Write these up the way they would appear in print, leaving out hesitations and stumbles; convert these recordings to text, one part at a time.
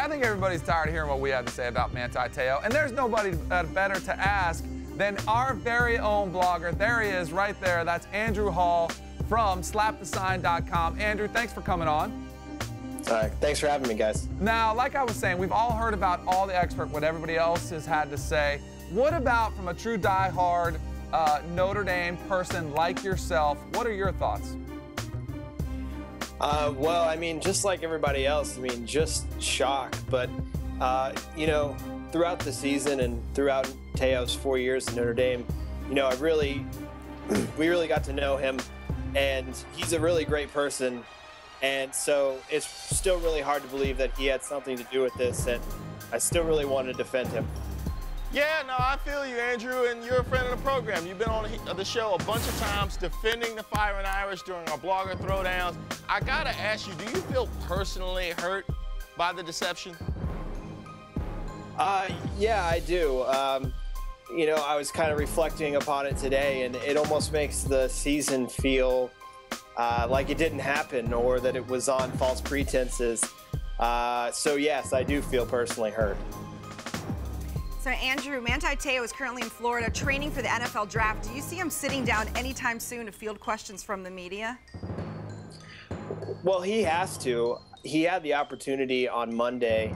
I think everybody's tired of hearing what we have to say about Manti Te'o, and there's nobody better to ask than our very own blogger. There he is right there. That's Andrew Hall from slapthesign.com. Andrew, thanks for coming on. Thanks for having me, guys. Now, like I was saying, we've all heard about all the expert, what everybody else has had to say. What about from a true diehard Notre Dame person like yourself? What are your thoughts? Well, I mean, just like everybody else, I mean, just shock. But, you know, throughout the season and throughout Te'o's 4 years in Notre Dame, you know, we really got to know him, and he's a really great person. And so it's still really hard to believe that he had something to do with this, and I still really want to defend him. Yeah, no, I feel you, Andrew, and you're a friend of the program. You've been on the show a bunch of times defending the Fighting Irish during our blogger throwdowns. I gotta ask you, do you feel personally hurt by the deception? Yeah, I do. You know, I was kind of reflecting upon it today, and it almost makes the season feel like it didn't happen or that it was on false pretenses. So yes, I do feel personally hurt. So Andrew, Manti Te'o is currently in Florida training for the NFL draft. Do you see him sitting down anytime soon to field questions from the media? Well, he has to. He had the opportunity on Monday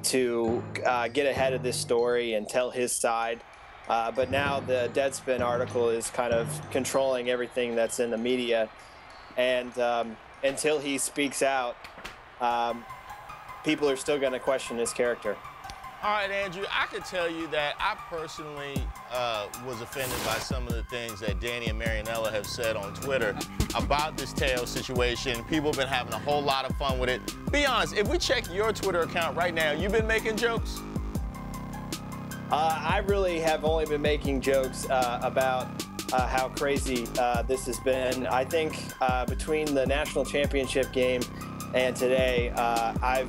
to get ahead of this story and tell his side. But now the Deadspin article is kind of controlling everything that's in the media. And until he speaks out, people are still going to question his character. All right, Andrew, I could tell you that I personally was offended by some of the things that Danny and Marianella have said on Twitter about this Te'o situation. People have been having a whole lot of fun with it. Be honest, if we check your Twitter account right now, you've been making jokes? I really have only been making jokes about how crazy this has been. I think between the national championship game and today, I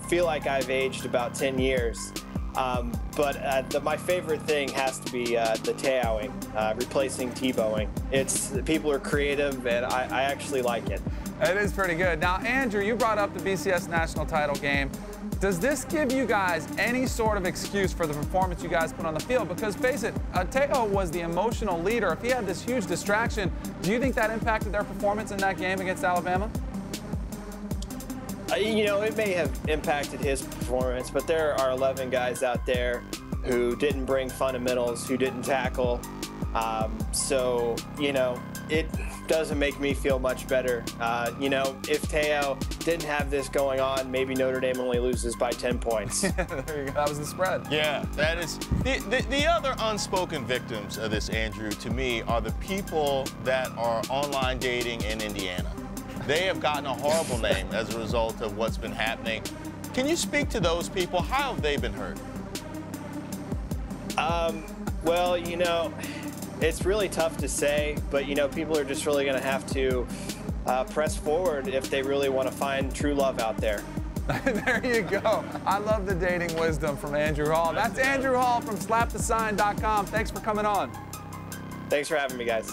feel like I've aged about 10 years. But my favorite thing has to be the Te'oing, replacing Tebowing. People are creative, and I actually like it. It is pretty good. Now, Andrew, you brought up the BCS national title game. Does this give you guys any sort of excuse for the performance you guys put on the field? Because face it, Te'o was the emotional leader. If he had this huge distraction, do you think that impacted their performance in that game against Alabama? You know, it may have impacted his performance, but there are 11 guys out there who didn't bring fundamentals, who didn't tackle. So, you know, it doesn't make me feel much better. You know, if Te'o didn't have this going on, maybe Notre Dame only loses by 10 points. There you go. That was the spread. Yeah, that is. The other unspoken victims of this, Andrew, to me, are the people that are online dating in Indiana. They have gotten a horrible name as a result of what's been happening. Can you speak to those people? How have they been hurt? Well, you know, it's really tough to say, but, you know, people are just really going to have to press forward if they really want to find true love out there. There you go. I love the dating wisdom from Andrew Hall. That's Andrew Hall from slapthesign.com. Thanks for coming on. Thanks for having me, guys.